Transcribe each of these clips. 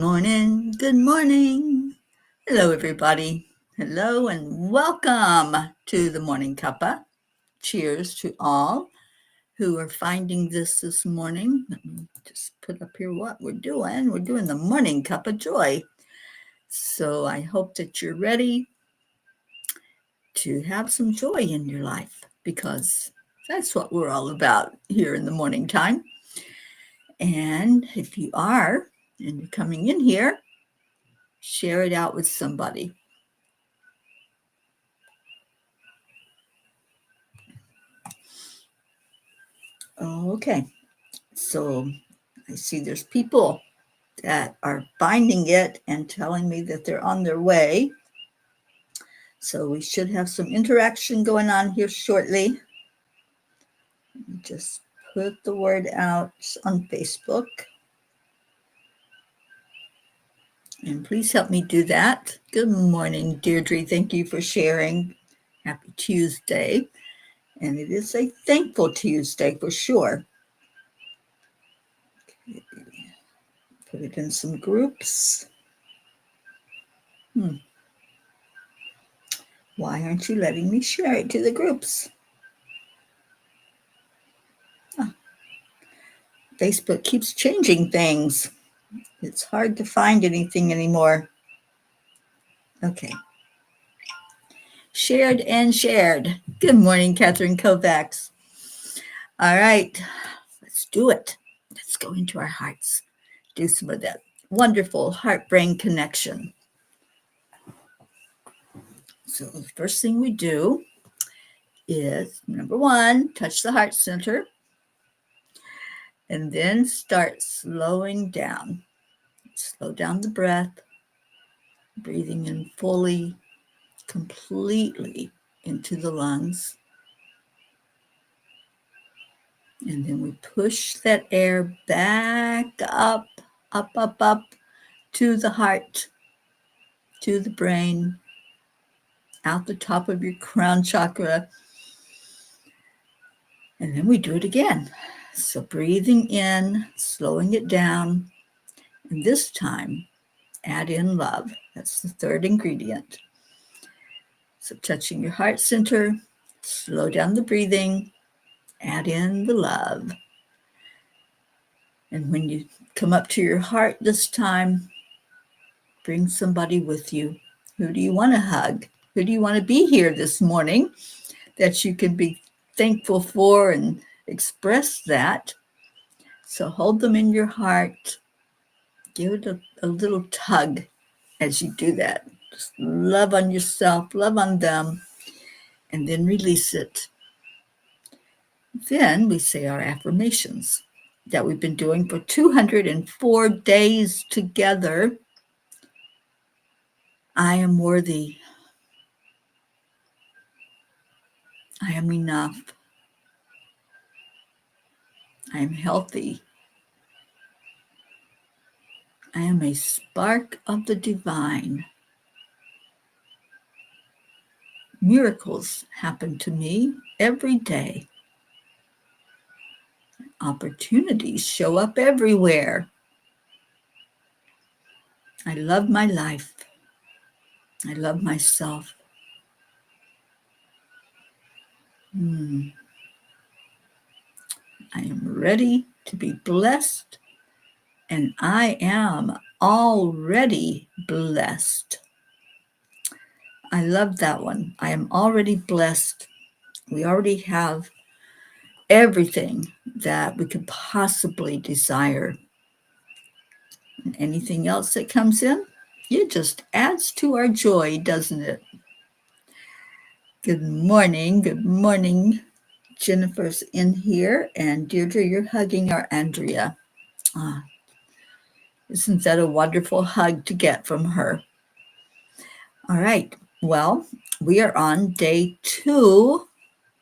Morning, good morning. Hello, everybody. Hello, and welcome to the Morning Cuppa. Cheers to all who are finding this morning. Let me just put up here what we're doing. We're doing the Morning Cuppa Joy. So I hope that you're ready to have some joy in your life because that's what we're all about here in the morning time. And if you are, and you're coming in here, share it out with somebody. Okay, so I see there's people that are finding it and telling me that they're on their way. So we should have some interaction going on here shortly. Just put the word out on Facebook. And please help me do that. Good morning, Deirdre. Thank you for sharing. Happy Tuesday. And it is a thankful Tuesday for sure. Okay. Put it in some groups. Why aren't you letting me share it to the groups? Facebook keeps changing things. It's hard to find anything anymore. Okay. Shared and shared. Good morning, Catherine Kovacs. All right, let's do it. Let's go into our hearts. Do some of that wonderful heart-brain connection. So the first thing we do is, number one, touch the heart center. And then start slowing down. Slow down the breath, breathing in fully, completely into the lungs. And then we push that air back up to the heart, to the brain, out the top of your crown chakra. And then we do it again. So breathing in, slowing it down, and this time add in love. That's the third ingredient. So touching your heart center, slow down the breathing, add in the love. And when you come up to your heart this time, bring somebody with you. Who do you want to hug? Who do you want to be here this morning that you can be thankful for and express that? So hold them in your heart. Give it a little tug as you do that. Just love on yourself, love on them, and then release it. Then we say our affirmations that we've been doing for 204 days together. I am worthy. I am enough. I am healthy. I am a spark of the divine. Miracles happen to me every day. Opportunities show up everywhere. I love my life. I love myself. I am ready to be blessed, and I am already blessed. I love that one. I am already blessed. We already have everything that we could possibly desire. And anything else that comes in, it just adds to our joy, doesn't it? Good morning. Good morning. Jennifer's in here, and Deirdre, you're hugging our Andrea. Isn't that a wonderful hug to get from her? All right. Well, we are on day 2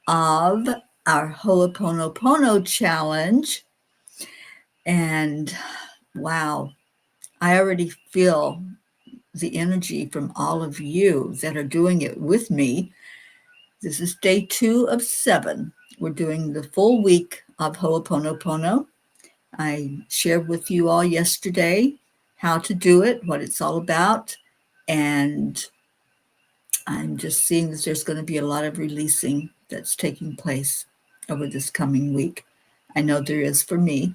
of our Ho'oponopono challenge. And wow, I already feel the energy from all of you that are doing it with me. This is day 2 of 7. We're doing the full week of Ho'oponopono. I shared with you all yesterday how to do it, what it's all about, and I'm just seeing that there's going to be a lot of releasing that's taking place over this coming week. I know there is for me,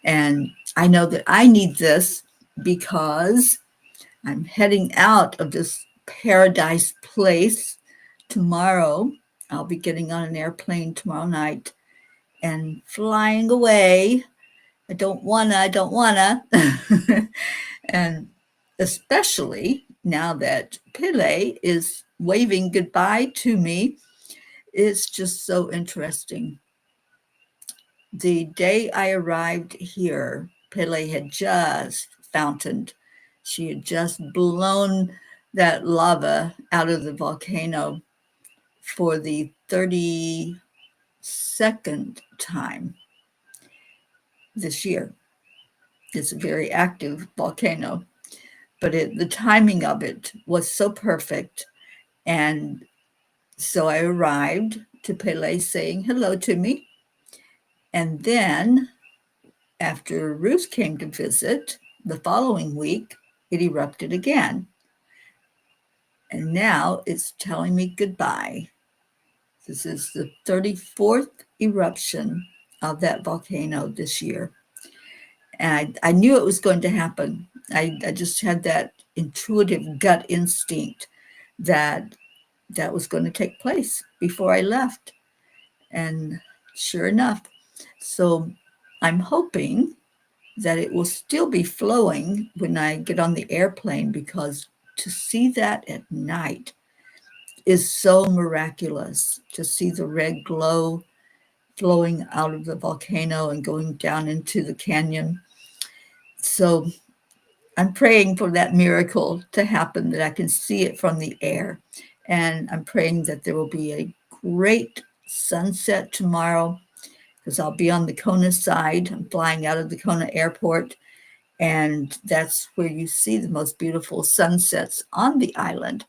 and I know that I need this because I'm heading out of this paradise place tomorrow. I'll be getting on an airplane tomorrow night and flying away. I don't wanna. And especially now that Pele is waving goodbye to me, it's just so interesting. The day I arrived here, Pele had just fountained. She had just blown that lava out of the volcano for the 32nd time this year. It's a very active volcano, but the timing of it was so perfect. And so I arrived to Pele saying hello to me. And then after Ruth came to visit the following week, it erupted again. And now it's telling me goodbye. This is the 34th eruption of that volcano this year. And I knew it was going to happen. I just had that intuitive gut instinct that that was going to take place before I left. And sure enough, so I'm hoping that it will still be flowing when I get on the airplane, because to see that at night is so miraculous, to see the red glow flowing out of the volcano and going down into the canyon. So I'm praying for that miracle to happen, that I can see it from the air. And I'm praying that there will be a great sunset tomorrow, because I'll be on the Kona side. I'm flying out of the Kona airport, and that's where you see the most beautiful sunsets on the island.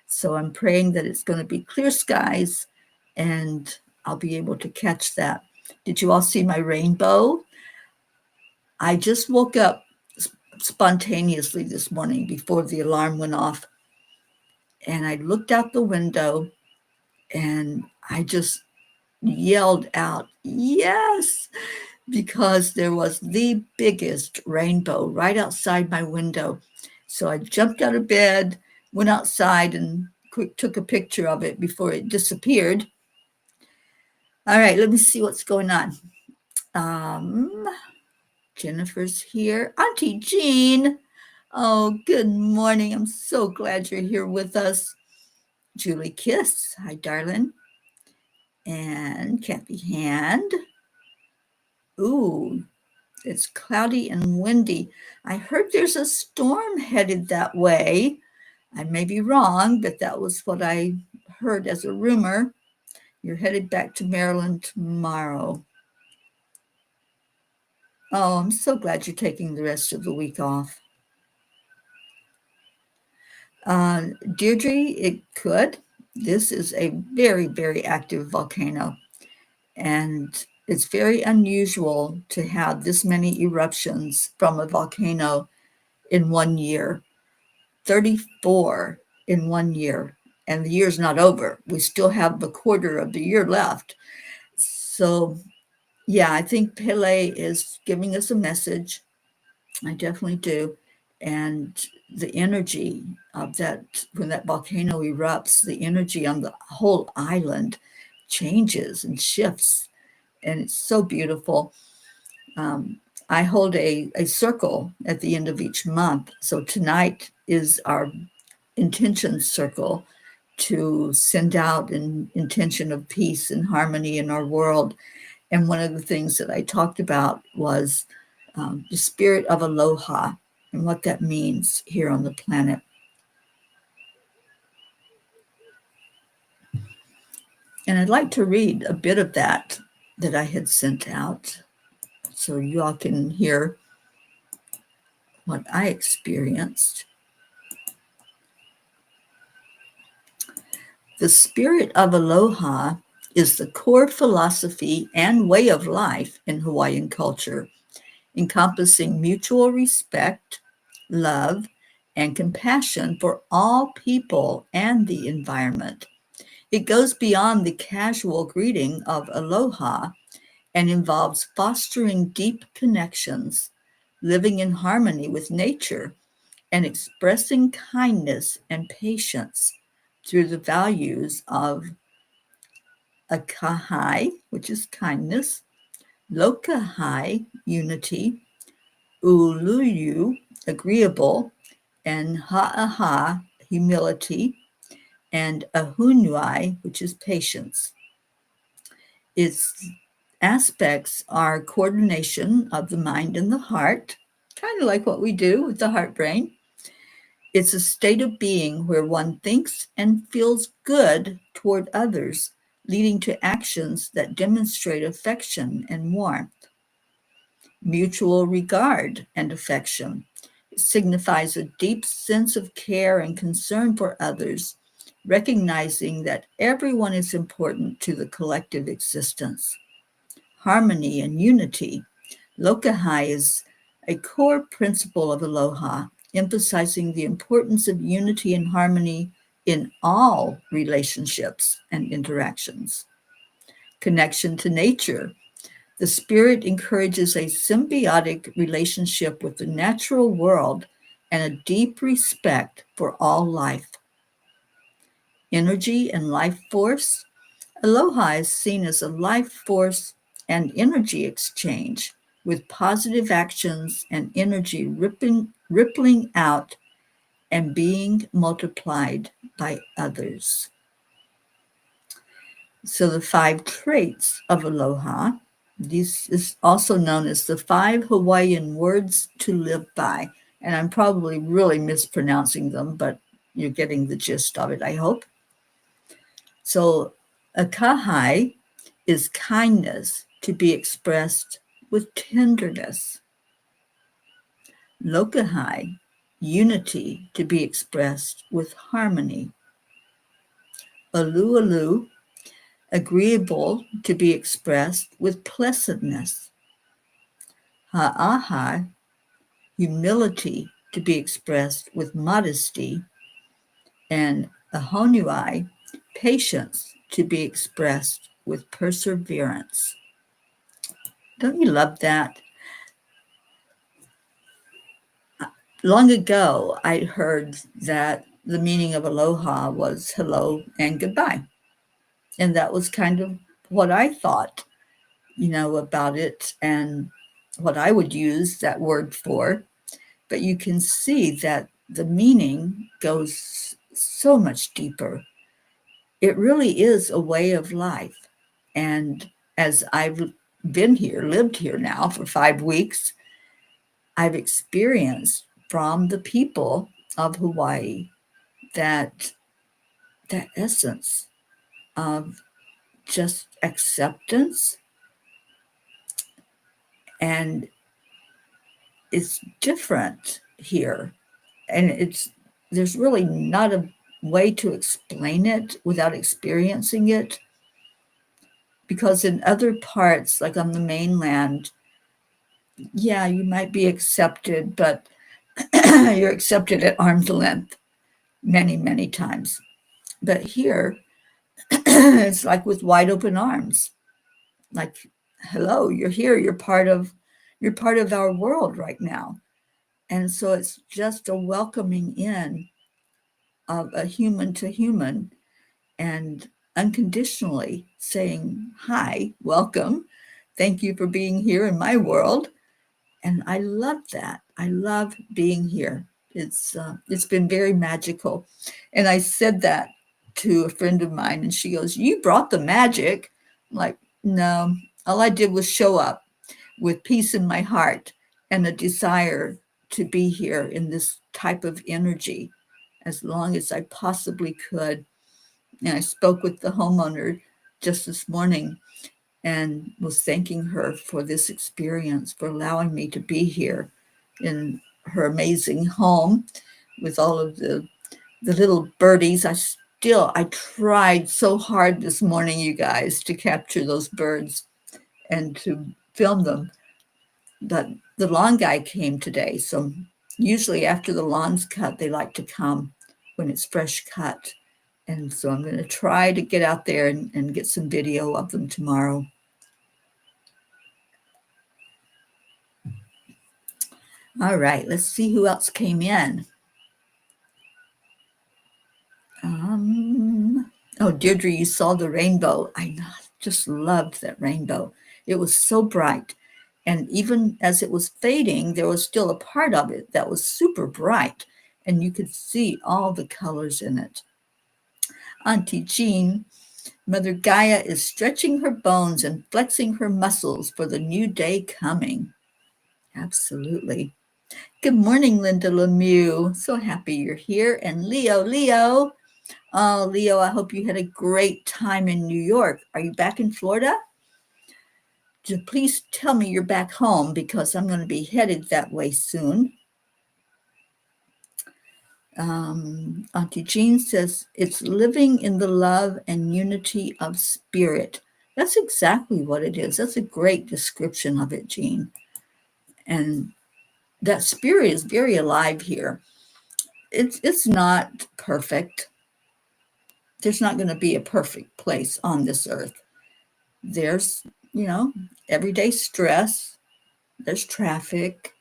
So I'm praying that it's going to be clear skies and I'll be able to catch that. Did you all see my rainbow? I just woke up spontaneously this morning before the alarm went off, and I looked out the window and I just yelled out, yes, because there was the biggest rainbow right outside my window. So I jumped out of bed, went outside, and took a picture of it before it disappeared. All right, let me see what's going on. Jennifer's here. Auntie Jean. Oh, good morning. I'm so glad you're here with us. Julie Kiss. Hi, darling. And Kathy Hand. Ooh, it's cloudy and windy. I heard there's a storm headed that way. I may be wrong, but that was what I heard as a rumor. You're headed back to Maryland tomorrow. Oh, I'm so glad you're taking the rest of the week off. Deirdre, it could. This is a very, very active volcano, and it's very unusual to have this many eruptions from a volcano in 1 year. 34 in 1 year, and the year's not over. We still have a quarter of the year left. So, yeah, I think Pele is giving us a message. I definitely do. And the energy of that, when that volcano erupts, the energy on the whole island changes and shifts. And it's so beautiful. I hold a circle at the end of each month. So tonight is our intention circle to send out an intention of peace and harmony in our world. And one of the things that I talked about was the spirit of aloha and what that means here on the planet. And I'd like to read a bit of that I had sent out so you all can hear what I experienced. The spirit of aloha is the core philosophy and way of life in Hawaiian culture, encompassing mutual respect, love, and compassion for all people and the environment. It goes beyond the casual greeting of aloha and involves fostering deep connections, living in harmony with nature, and expressing kindness and patience through the values of akahai, which is kindness, lokahai, unity, uluyu, agreeable, and ha'aha, humility, and ahunuai, which is patience. Its aspects are coordination of the mind and the heart, kind of like what we do with the heart brain. It's a state of being where one thinks and feels good toward others, leading to actions that demonstrate affection and warmth. Mutual regard and affection. It signifies a deep sense of care and concern for others, recognizing that everyone is important to the collective existence. Harmony and unity. Lokahai is a core principle of aloha, emphasizing the importance of unity and harmony in all relationships and interactions. Connection to nature. The spirit encourages a symbiotic relationship with the natural world and a deep respect for all life. Energy and life force. Aloha is seen as a life force and energy exchange, with positive actions and energy rippling out and being multiplied by others. So the 5 traits of aloha, this is also known as the 5 Hawaiian words to live by. And I'm probably really mispronouncing them, but you're getting the gist of it, I hope. So akahai is kindness to be expressed with tenderness. Lokahai, unity to be expressed with harmony. Alu, agreeable to be expressed with pleasantness. Ha'aha, humility to be expressed with modesty. And ahonuai, patience to be expressed with perseverance. Don't you love that? Long ago, I heard that the meaning of aloha was hello and goodbye. And that was kind of what I thought, about it and what I would use that word for. But you can see that the meaning goes so much deeper. It really is a way of life. And as I've lived here now for 5 weeks, I've experienced from the people of Hawaii that essence of just acceptance, and it's different here, and there's really not a way to explain it without experiencing it, because in other parts, like on the mainland, yeah, you might be accepted, but you're accepted at arm's length many, many times. But here, it's like with wide open arms. Like, hello, you're here. You're part of our world right now. And so it's just a welcoming in of a human to human and unconditionally saying, hi, welcome. Thank you for being here in my world. And I love that. I love being here. It's been very magical. And I said that to a friend of mine, and she goes, you brought the magic. I'm like, no, all I did was show up with peace in my heart and a desire to be here in this type of energy as long as I possibly could. And I spoke with the homeowner just this morning and was thanking her for this experience, for allowing me to be here in her amazing home with all of the little birdies. I tried so hard this morning, you guys, to capture those birds and to film them. But the lawn guy came today, so usually after the lawn's cut, they like to come when it's fresh cut. And so I'm going to try to get out there and get some video of them tomorrow. All right, let's see who else came in. Oh, Deirdre, you saw the rainbow. I just loved that rainbow. It was so bright. And even as it was fading, there was still a part of it that was super bright. And you could see all the colors in it. Auntie Jean, Mother Gaia is stretching her bones and flexing her muscles for the new day coming. Absolutely. Good morning, Linda Lemieux. So happy you're here. And Leo. Oh, Leo, I hope you had a great time in New York. Are you back in Florida? Please tell me you're back home because I'm going to be headed that way soon. Auntie Jean says, it's living in the love and unity of spirit. That's exactly what it is. That's a great description of it, Jean. And that spirit is very alive here. It's not perfect. There's not going to be a perfect place on this earth. There's, everyday stress. There's traffic.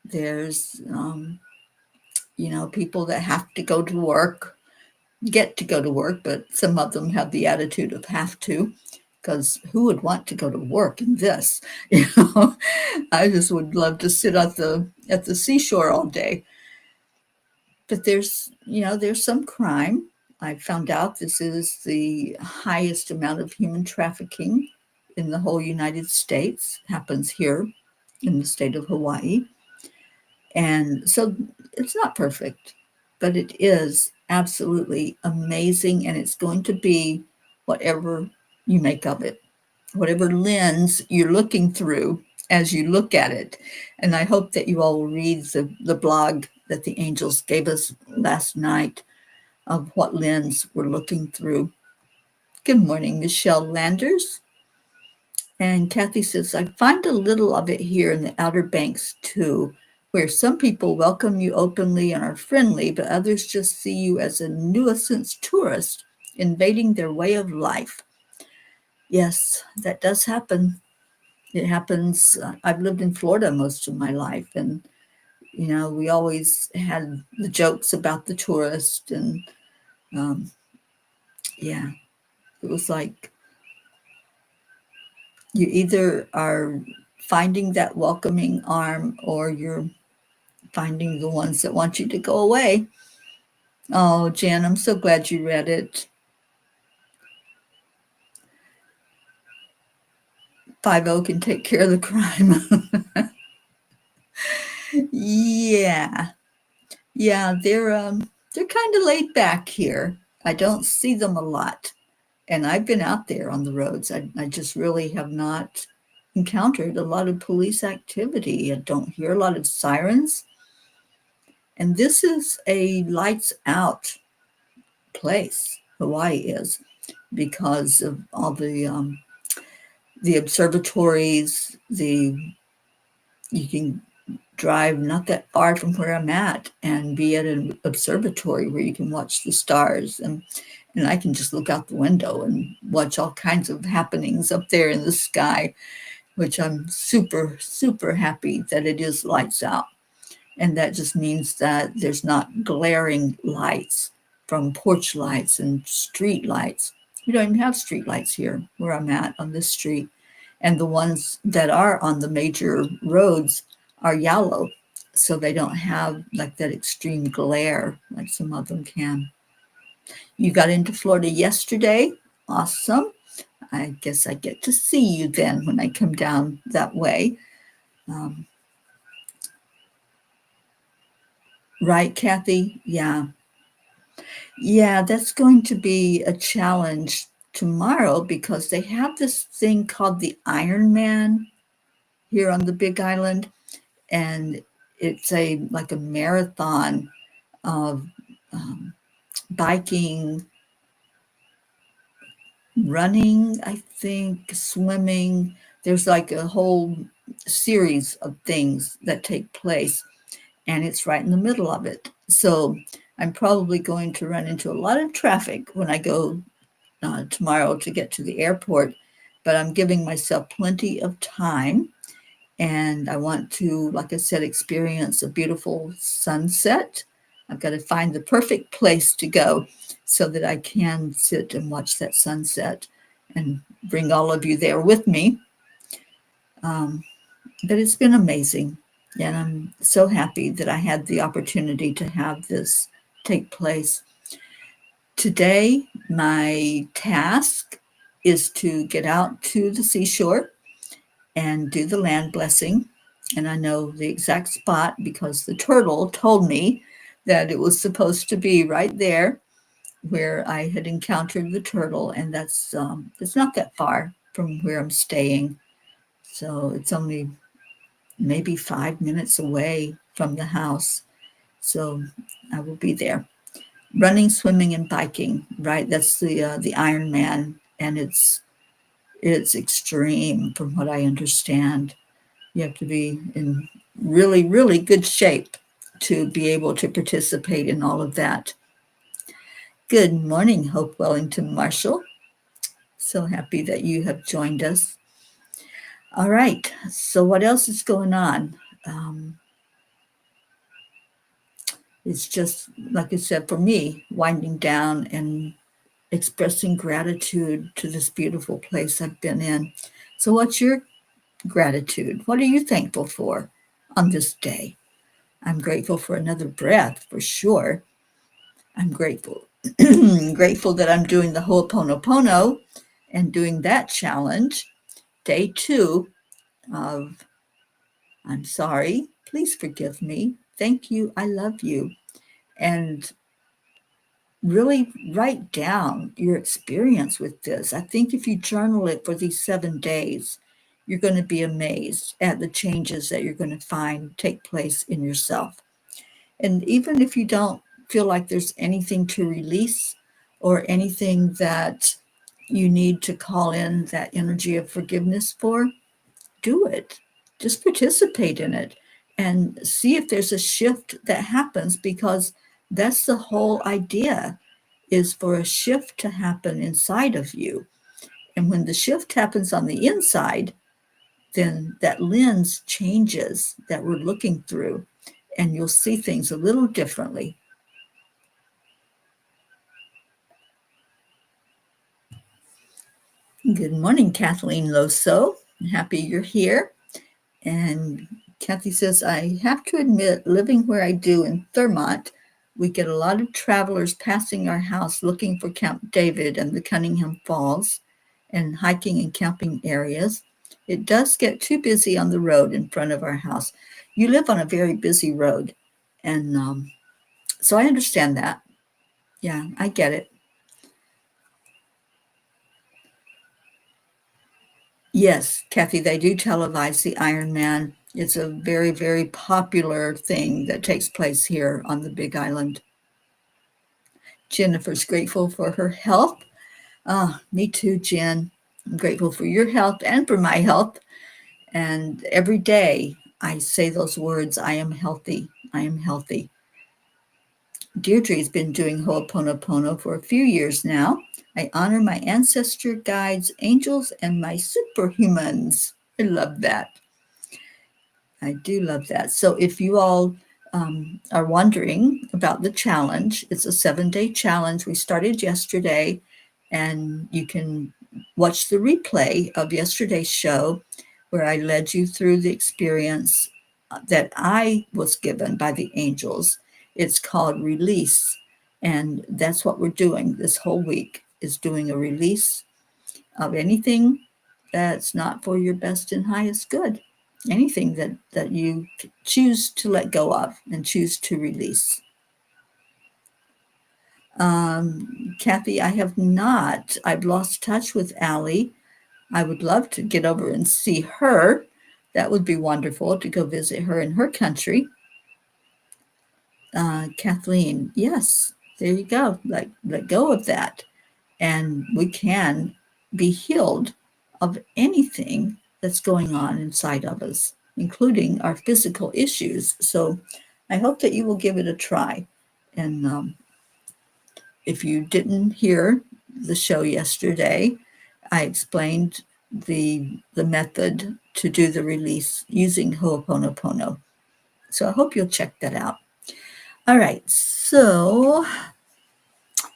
There's, people that have to go to work, get to go to work, but some of them have the attitude of have to, because who would want to go to work in this? I just would love to sit at the seashore all day. But there's some crime. I found out this is the highest amount of human trafficking in the whole United States. It happens here in the state of Hawaii. And so it's not perfect, but it is absolutely amazing. And it's going to be whatever you make of it, whatever lens you're looking through as you look at it. And I hope that you all will read the blog that the angels gave us last night of what lens we're looking through. Good morning, Michelle Landers. And Kathy says, I find a little of it here in the Outer Banks too, where some people welcome you openly and are friendly, but others just see you as a nuisance tourist invading their way of life. Yes, that does happen. It happens. I've lived in Florida most of my life, and we always had the jokes about the tourist, and it was like you either are finding that welcoming arm or you're finding the ones that want you to go away. Oh, Jan, I'm so glad you read it. 5-0 can take care of the crime. Yeah, they're kind of laid back here. I don't see them a lot, and I've been out there on the roads. I just really have not encountered a lot of police activity. I don't hear a lot of sirens, and this is a lights out place. Hawaii is, because of all the observatories. You can drive not that far from where I'm at and be at an observatory where you can watch the stars, and I can just look out the window and watch all kinds of happenings up there in the sky, which I'm super, super happy that it is lights out. And that just means that there's not glaring lights from porch lights and street lights. We don't even have street lights here where I'm at on this street. And the ones that are on the major roads are yellow, so they don't have like that extreme glare like some of them can. You got into Florida yesterday. Awesome. I guess I get to see you then when I come down that way. Right, Kathy? Yeah, that's going to be a challenge tomorrow because they have this thing called the Iron Man here on the Big Island, and it's like a marathon of biking, running, I think, swimming. There's like a whole series of things that take place. and it's right in the middle of it. So I'm probably going to run into a lot of traffic when I go tomorrow to get to the airport, but I'm giving myself plenty of time. And I want to, like I said, experience a beautiful sunset. I've got to find the perfect place to go so that I can sit and watch that sunset and bring all of you there with me. Um, but it's been amazing. And I'm so happy that I had the opportunity to have this take place. Today, my task is to get out to the seashore and do the land blessing. And I know the exact spot because the turtle told me that it was supposed to be right there where I had encountered the turtle. And that's it's not that far from where I'm staying. So it's only maybe 5 minutes away from the house. So I will be there. Running, swimming, and biking, right? That's the Ironman, and it's extreme from what I understand. You have to be in really, really good shape to be able to participate in all of that. Good morning, Hope Wellington Marshall. So happy that you have joined us. All right, so what else is going on? It's just, like I said, for me, winding down and expressing gratitude to this beautiful place I've been in. So, what's your gratitude? What are you thankful for on this day? I'm grateful for another breath, for sure. I'm grateful. Grateful that I'm doing the Ho'oponopono and doing that challenge. Day 2 of I'm sorry, please forgive me, thank you, I love you. And really write down your experience with this. I think if you journal it for these 7 days, you're going to be amazed at the changes that you're going to find take place in yourself. And even if you don't feel like there's anything to release or anything that you need to call in that energy of forgiveness for, do it. Just participate in it and see if there's a shift that happens, because that's the whole idea, is for a shift to happen inside of you. And when the shift happens on the inside, then that lens changes that we're looking through, and you'll see things a little differently. Good morning, Kathleen Loso. Happy you're here. And Kathy says, I have to admit, living where I do in Thurmont, we get a lot of travelers passing our house looking for Camp David and the Cunningham Falls and hiking and camping areas. It does get too busy on the road in front of our house. You live on a very busy road. And so I understand that. Yeah, I get it. Yes, Kathy, they do televise the Ironman. It's a very, very popular thing that takes place here on the Big Island. Jennifer's grateful for her health. Me too, Jen. I'm grateful for your health and for my health. And every day I say those words, I am healthy. I am healthy. Deirdre's been doing Ho'oponopono for a few years now. I honor my ancestor guides, angels, and my superhumans. I love that. I do love that. So if you all are wondering about the challenge, it's a 7-day challenge. We started yesterday, and you can watch the replay of yesterday's show where I led you through the experience that I was given by the angels. It's called Release. And that's what we're doing this whole week, is doing a release of anything that's not for your best and highest good. Anything that you choose to let go of and choose to release. Kathy, I have not. I've lost touch with Allie. I would love to get over and see her. That would be wonderful to go visit her in her country. Kathleen, yes, there you go. Let go of that. And we can be healed of anything that's going on inside of us, including our physical issues. So I hope that you will give it a try. And if you didn't hear the show yesterday, I explained the method to do the release using Ho'oponopono. So I hope you'll check that out. All right, so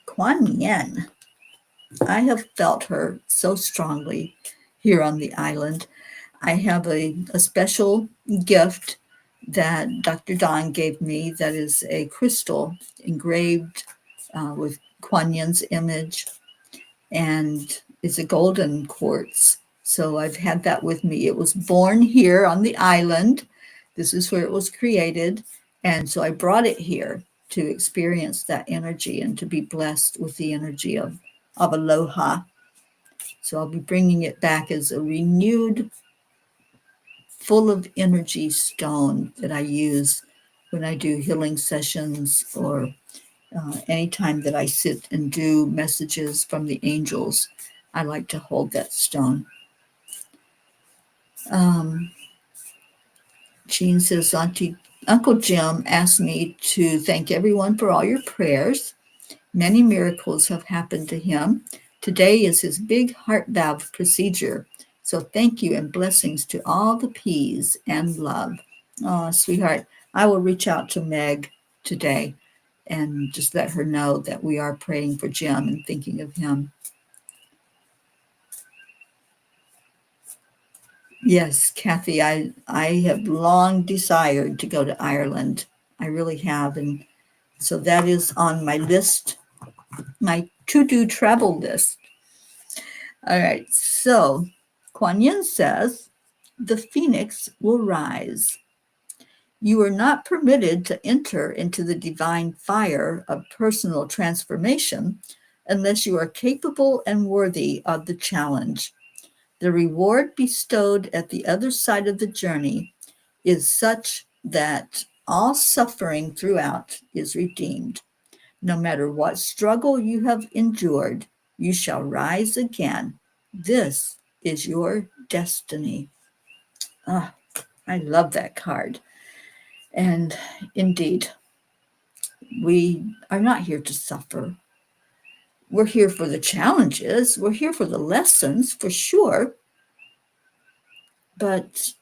Kuan Yin, I have felt her so strongly here on the island. I have a special gift that Dr. Don gave me that is a crystal engraved with Kuan Yin's image, and it's a golden quartz. So I've had that with me. It was born here on the island. This is where it was created. And so I brought it here to experience that energy and to be blessed with the energy of aloha. So I'll be bringing it back as a renewed, full of energy stone that I use when I do healing sessions or anytime that I sit and do messages from the angels. I like to hold that stone. Jean says, Uncle Jim asked me to thank everyone for all your prayers. Many miracles have happened to him. Today is his big heart valve procedure. So thank you and blessings to all the P's and love. Oh, sweetheart, I will reach out to Meg today and just let her know that we are praying for Jim and thinking of him. Yes, Kathy, I have long desired to go to Ireland. I really have. And so that is on my list, my to-do travel list. All right, so Kuan Yin says, the phoenix will rise. You are not permitted to enter into the divine fire of personal transformation unless you are capable and worthy of the challenge. The reward bestowed at the other side of the journey is such that all suffering throughout is redeemed. No matter what struggle you have endured, you shall rise again. This is your destiny. Ah, I love that card. And indeed, we are not here to suffer. We're here for the challenges. We're here for the lessons, for sure. But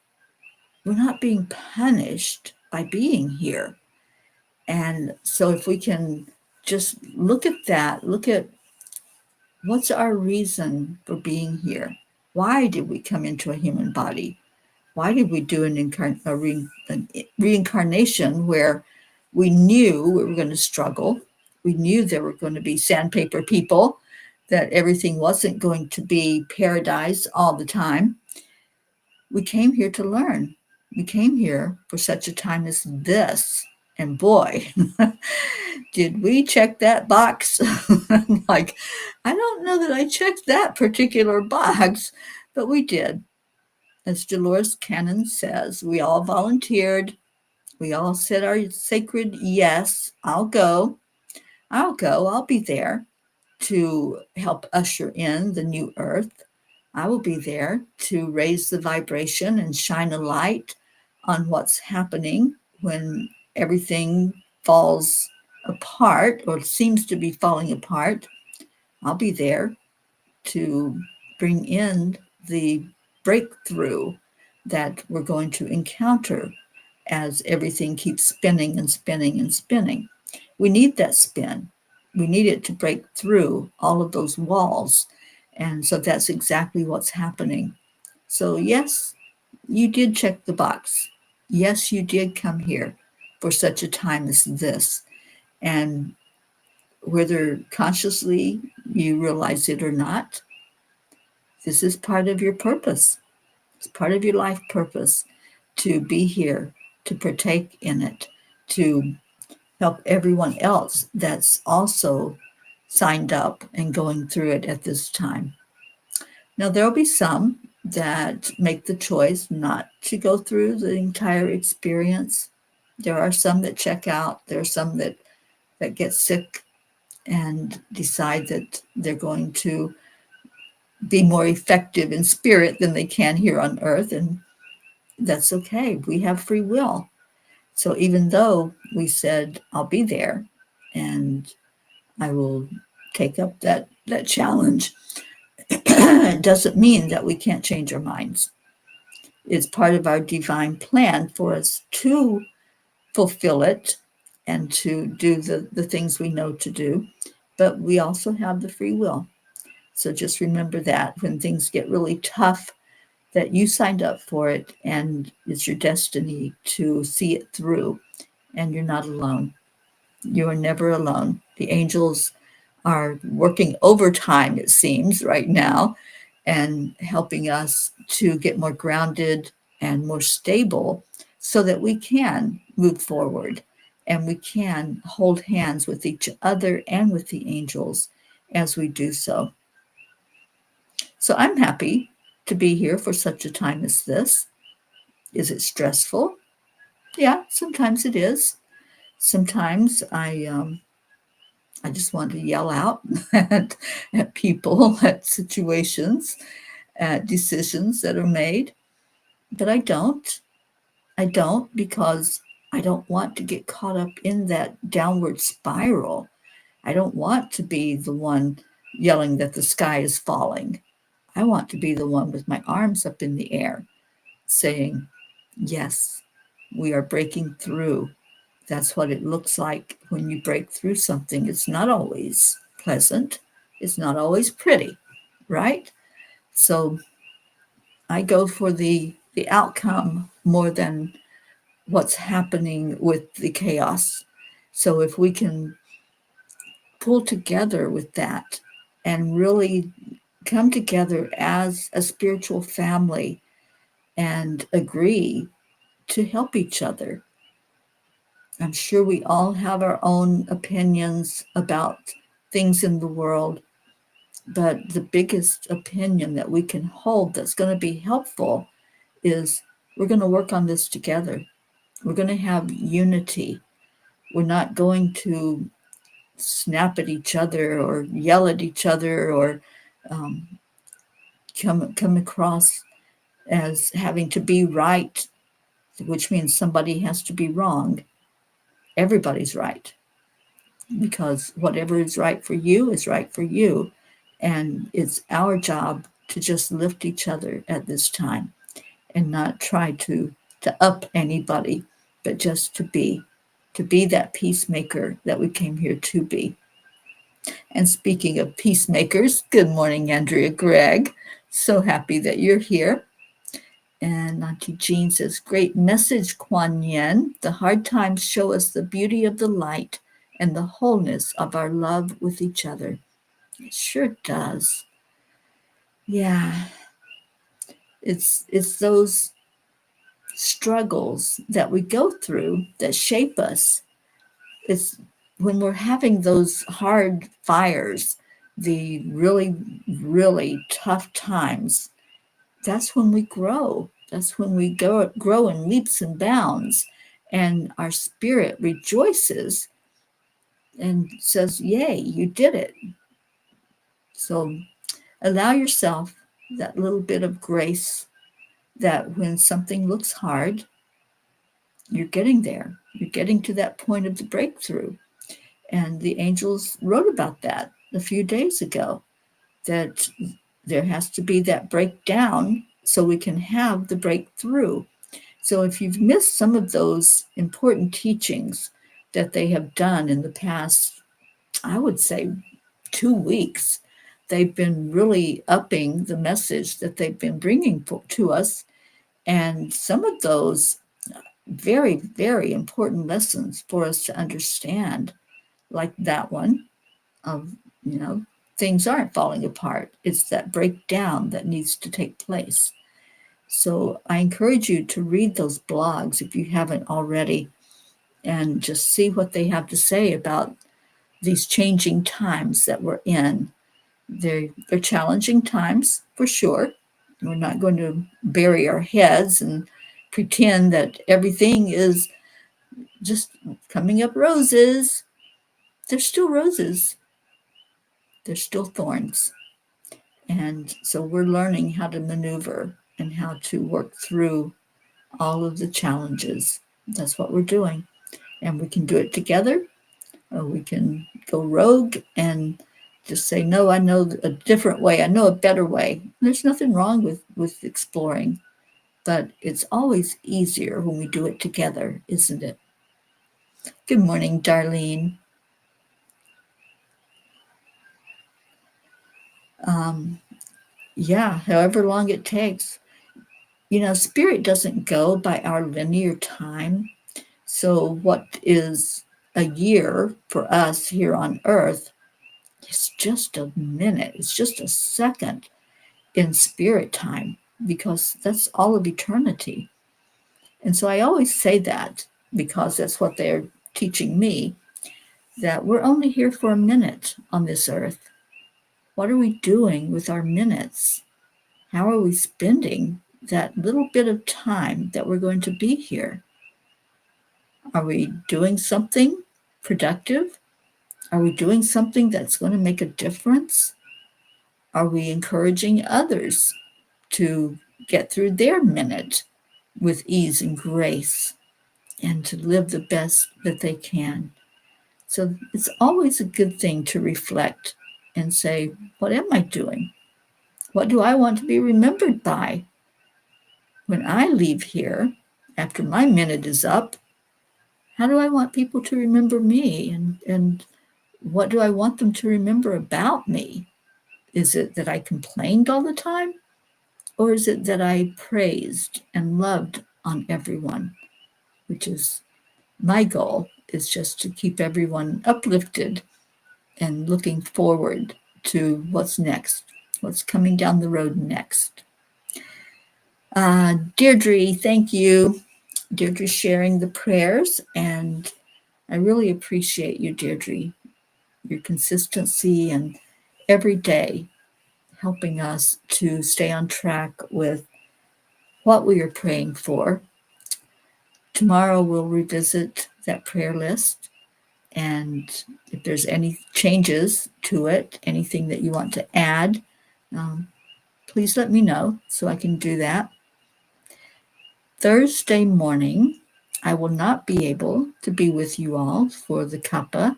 we're not being punished by being here. And so if we can just look at that, look at what's our reason for being here? Why did we come into a human body? Why did we do a reincarnation where we knew we were going to struggle? We knew there were going to be sandpaper people, that everything wasn't going to be paradise all the time. We came here to learn. We came here for such a time as this. And boy, did we check that box? I'm like, I don't know that I checked that particular box, but we did. As Dolores Cannon says, we all volunteered. We all said our sacred yes. I'll go. I'll be there to help usher in the new earth. I will be there to raise the vibration and shine a light on what's happening when everything falls apart or seems to be falling apart. I'll be there to bring in the breakthrough that we're going to encounter as everything keeps spinning and spinning and spinning. We need that spin. We need it to break through all of those walls. And so that's exactly what's happening. So yes, you did check the box. Yes, you did come here for such a time as this. And whether consciously you realize it or not, this is part of your purpose. It's part of your life purpose to be here, to partake in it, to help everyone else that's also signed up and going through it at this time. Now, there'll be some that make the choice not to go through the entire experience. There are some that check out. There are some that get sick and decide that they're going to be more effective in spirit than they can here on earth. And that's okay. We have free will. So even though we said, I'll be there and I will take up that challenge, it doesn't mean that we can't change our minds. It's part of our divine plan for us to fulfill it and to do the things we know to do. But we also have the free will. So just remember that when things get really tough, that you signed up for it and it's your destiny to see it through, and you're not alone. You are never alone. The angels are working overtime, it seems, right now, and helping us to get more grounded and more stable so that we can move forward and we can hold hands with each other and with the angels as we do so. So I'm happy to be here for such a time as this. Is it stressful? Yeah, sometimes it is. Sometimes I just want to yell out at people, at situations, at decisions that are made. But I don't. I don't, because I don't want to get caught up in that downward spiral. I don't want to be the one yelling that the sky is falling. I want to be the one with my arms up in the air saying, yes, we are breaking through. That's what it looks like when you break through something. It's not always pleasant. It's not always pretty, right? So I go for the outcome more than what's happening with the chaos. So if we can pull together with that and really come together as a spiritual family and agree to help each other. I'm sure we all have our own opinions about things in the world, but the biggest opinion that we can hold that's going to be helpful is we're going to work on this together. We're going to have unity. We're not going to snap at each other or yell at each other or um, come across as having to be right, which means somebody has to be wrong. Everybody's right, because whatever is right for you is right for you. And it's our job to just lift each other at this time and not try to up anybody, but just to be that peacemaker that we came here to be. And speaking of peacemakers, good morning, Andrea Gregg. So happy that you're here. And Auntie Jean says, great message, Kuan Yin. The hard times show us the beauty of the light and the wholeness of our love with each other. It sure does. Yeah. It's those struggles that we go through that shape us. It's when we're having those hard fires, the really, really tough times, that's when we grow. That's when we grow in leaps and bounds. And our spirit rejoices and says, yay, you did it. So allow yourself that little bit of grace that when something looks hard, you're getting there. You're getting to that point of the breakthrough. And the angels wrote about that a few days ago, that there has to be that breakdown so we can have the breakthrough. So if you've missed some of those important teachings that they have done in the past, I would say 2 weeks, they've been really upping the message that they've been bringing to us. And some of those very, very important lessons for us to understand, like that one of, things aren't falling apart. It's that breakdown that needs to take place. So I encourage you to read those blogs if you haven't already and just see what they have to say about these changing times that we're in. They're challenging times for sure. We're not going to bury our heads and pretend that everything is just coming up roses. There's still roses. There's still thorns. And so we're learning how to maneuver and how to work through all of the challenges. That's what we're doing. And we can do it together, or we can go rogue and just say, no, I know a different way. I know a better way. There's nothing wrong with exploring, but it's always easier when we do it together, isn't it? Good morning, Darlene. Um, yeah, however long it takes. Spirit doesn't go by our linear time. So, what is a year for us here on earth is just a minute, it's just a second in spirit time, because that's all of eternity. And so I always say that because that's what they're teaching me, that we're only here for a minute on this earth. What are we doing with our minutes? How are we spending that little bit of time that we're going to be here? Are we doing something productive? Are we doing something that's going to make a difference? Are we encouraging others to get through their minute with ease and grace and to live the best that they can? So it's always a good thing to reflect and say, what am I doing? What do I want to be remembered by? When I leave here, after my minute is up, how do I want people to remember me? And what do I want them to remember about me? Is it that I complained all the time? Or is it that I praised and loved on everyone? Which is my goal, is just to keep everyone uplifted and looking forward to what's next, what's coming down the road next. Deirdre, thank you. Deirdre sharing the prayers, and I really appreciate you, Deirdre, your consistency and every day helping us to stay on track with what we are praying for. Tomorrow we'll revisit that prayer list, and if there's any changes to it, anything that you want to add, um, please let me know so I can do that. Thursday morning, I will not be able to be with you all for the Kappa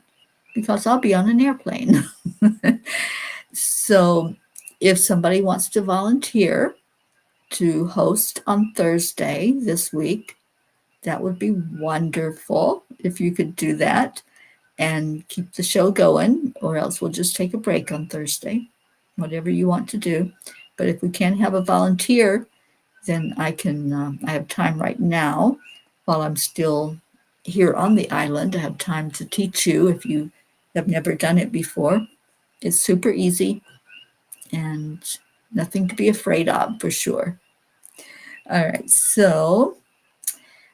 because I'll be on an airplane. So if somebody wants to volunteer to host on Thursday this week, that would be wonderful if you could do that and keep the show going, or else we'll just take a break on Thursday, whatever you want to do. But if we can't have a volunteer, then I have time right now while I'm still here on the island. I have time to teach you if you have never done it before. It's super easy and nothing to be afraid of, for sure. All right, so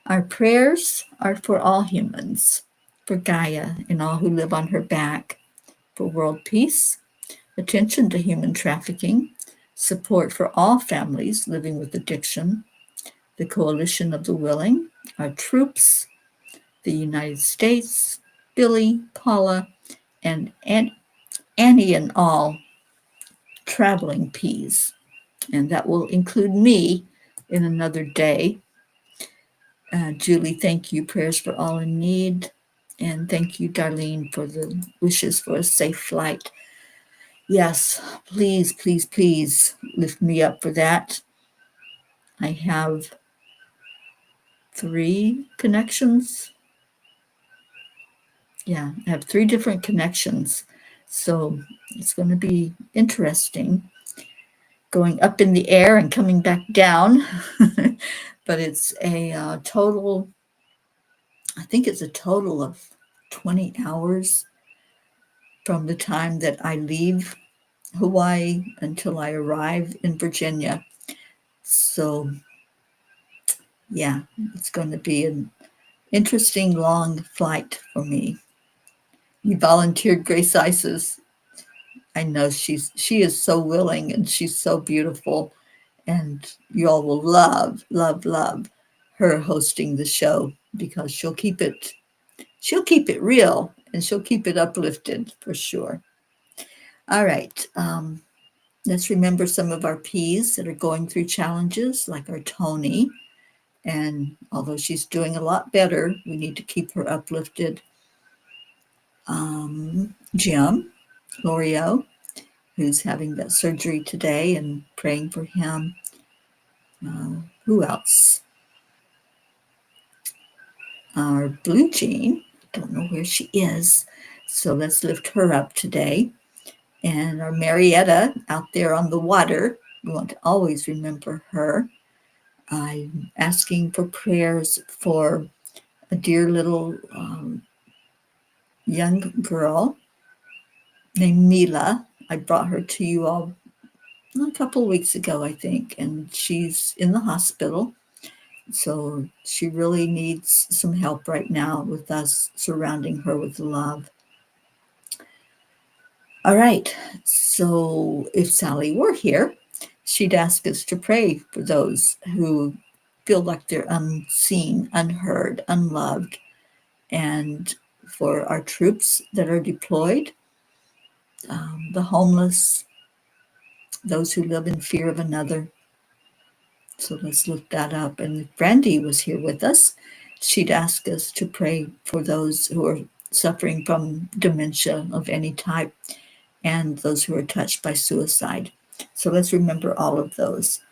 our prayers are for all humans, for Gaia and all who live on her back, for world peace, attention to human trafficking, support for all families living with addiction, the Coalition of the Willing, our troops, the United States, Billy, Paula, and Annie and all traveling peas. And that will include me in another day. Julie, thank you. Prayers for all in need. And thank you, Darlene, for the wishes for a safe flight. Yes, please, please, please lift me up for that. I have 3 connections. Yeah, I have 3 different connections. So it's going to be interesting going up in the air and coming back down. But it's a total, I think it's a total of 20 hours from the time that I leave Hawaii until I arrive in Virginia. So, yeah, it's going to be an interesting long flight for me. You volunteered Grace Isis. I know she is so willing and she's so beautiful, and you all will love, love, love her hosting the show because she'll keep it real and she'll keep it uplifted for sure. All right. Let's remember some of our P's that are going through challenges, like our Tony, And although she's doing a lot better, we need to keep her uplifted. Jim L'Oreal, who's having that surgery today, and praying for him. Who else? Our Blue Jean, don't know where she is, so let's lift her up today. And our Marietta out there on the water, we want to always remember her. I'm asking for prayers for a dear little young girl named Mila. I brought her to you all a couple of weeks ago, I think, and she's in the hospital. So she really needs some help right now with us surrounding her with love. All right. So if Sally were here, she'd ask us to pray for those who feel like they're unseen, unheard, unloved, and for our troops that are deployed, the homeless, those who live in fear of another. So let's look that up. And if Brandy was here with us, she'd ask us to pray for those who are suffering from dementia of any type and those who are touched by suicide. So let's remember all of those.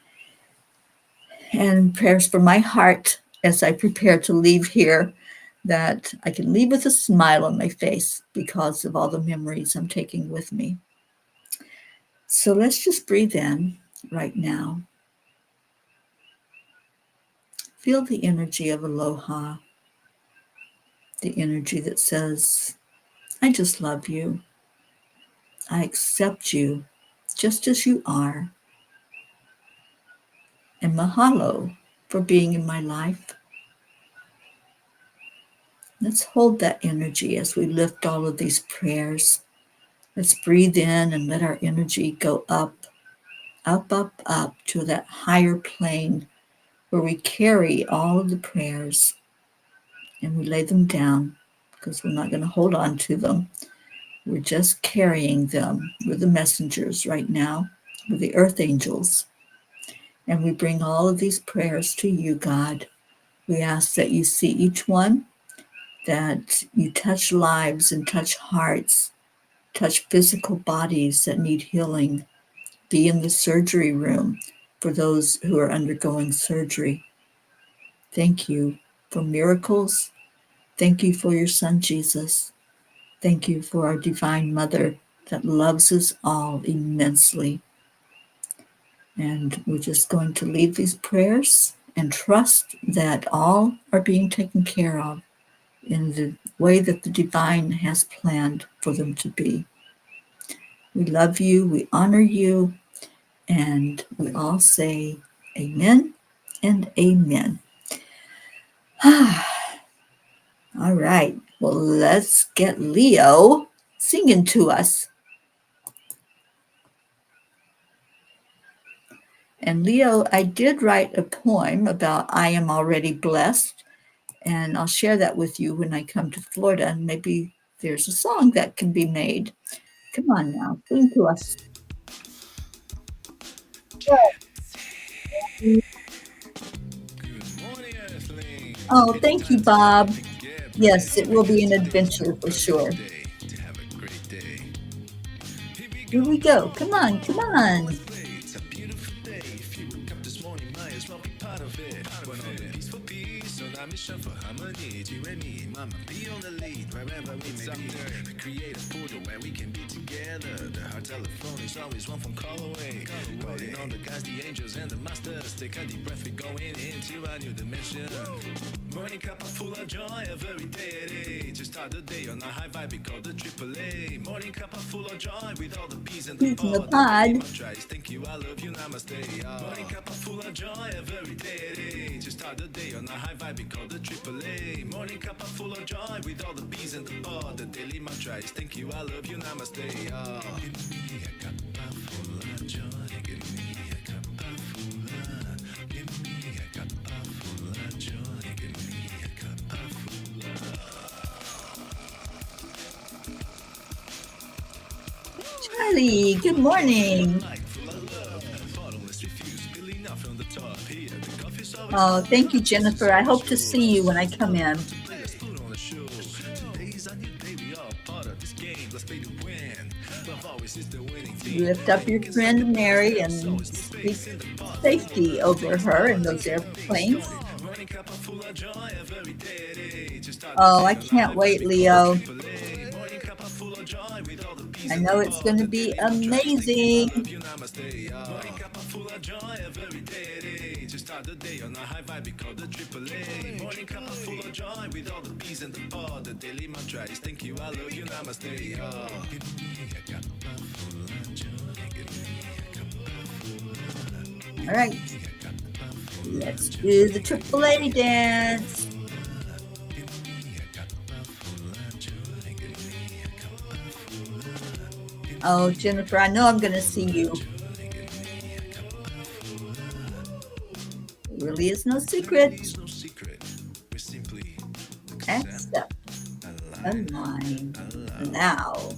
And prayers for my heart as I prepare to leave here, that I can leave with a smile on my face because of all the memories I'm taking with me. So let's just breathe in right now. Feel the energy of aloha, the energy that says, I just love you. I accept you just as you are. And mahalo for being in my life. Let's hold that energy as we lift all of these prayers. Let's breathe in and let our energy go up, up, up, up to that higher plane where we carry all of the prayers and we lay them down because we're not going to hold on to them. We're just carrying them. We're the messengers right now. We're the earth angels. And we bring all of these prayers to you, God. We ask that you see each one, that you touch lives and touch hearts, touch physical bodies that need healing. Be in the surgery room for those who are undergoing surgery. Thank you for miracles. Thank you for your son, Jesus. Thank you for our Divine Mother that loves us all immensely. And we're just going to leave these prayers and trust that all are being taken care of in the way that the divine has planned for them to be. We love you, we honor you, and we all say amen and amen. All right, well, let's get Leo singing to us. And Leo, I did write a poem about I am already blessed, and I'll share that with you when I come to Florida, and maybe there's a song that can be made. Come on now, sing to us. Oh, thank you, Bob. Yes, it will be an adventure for sure. Here we go. Come on, come on. Mission for harmony, you and me, mama, be on the lead wherever we may be. Create a portal where we can be together. The heart telephone is always one phone call away. Calling on the guys, the angels and the masters. Take a deep breath, we're going into a new dimension. Morning cup full of joy every day. Just start the day on a high vibe, we call the AAA. Morning cup full of joy with all the peas and the pod. Thank you, I love you, namaste. Morning cup full of joy every day. Just start the day on a high vibe, we call the AAA. Morning cup full of joy with all the bees and the pod. The daily mantra is thank you, I love you, namaste. Give me a cup full of joy. Give me a cup full of. Give me a cup full of joy. Give me a cup full of. Charlie, good morning. Oh, thank you, Jennifer. I hope to see you when I come in. Let's put on a show. Today's a new day, we are part of this game. Let's play to win. Love always is the winning team. Lift up your friend Mary and speak safety over her in those airplanes. Morning cup full of joy every day. Just start Oh, I can't wait, Leo. morning cup full of joy with all the peace I and know it's going to be amazing. you namaste. Morning cup full of joy every day. Just start the day on a high vibe because the AAA. Morning cup full of joy with all the peas and the pod. The daily mantra is thank you, I love you, namaste. Give me a cup full of joy. Give me a cup full of All right, let's do the AAA dance. Oh, Jennifer, I know I'm going to see you. There really is no secret. no secret. We simply Accept. Align. Now.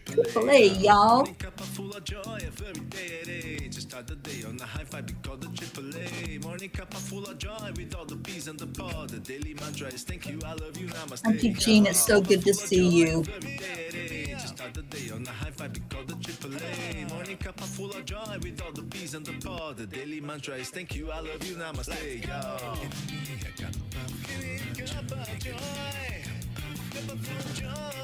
AAA, y'all. cup full of joy every day. Just start the day on a high five because the AAA. Morning cup full of joy with all the peas and the pod. The daily mantra is thank you, I love you, namaste. Thank you, Jean. It's so good to see you. Just start the day on a high five because the AAA. Morning cup full of joy with all the peas and the pod. The daily mantra is thank you, I love you, namaste. Give me a cup of joy. Cup of joy.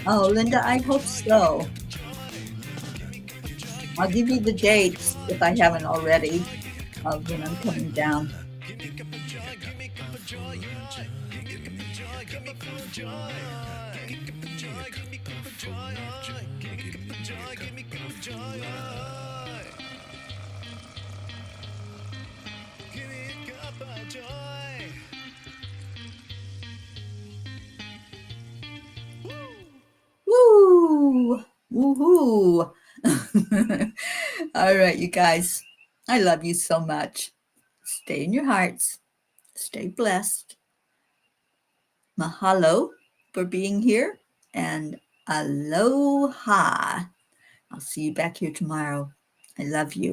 Oh, Linda, I hope so. I'll give you the dates if I haven't already of when I'm coming down. Woo! Woohoo! All right, you guys. I love you so much. Stay in your hearts. Stay blessed. Mahalo for being here. And aloha. I'll see you back here tomorrow. I love you.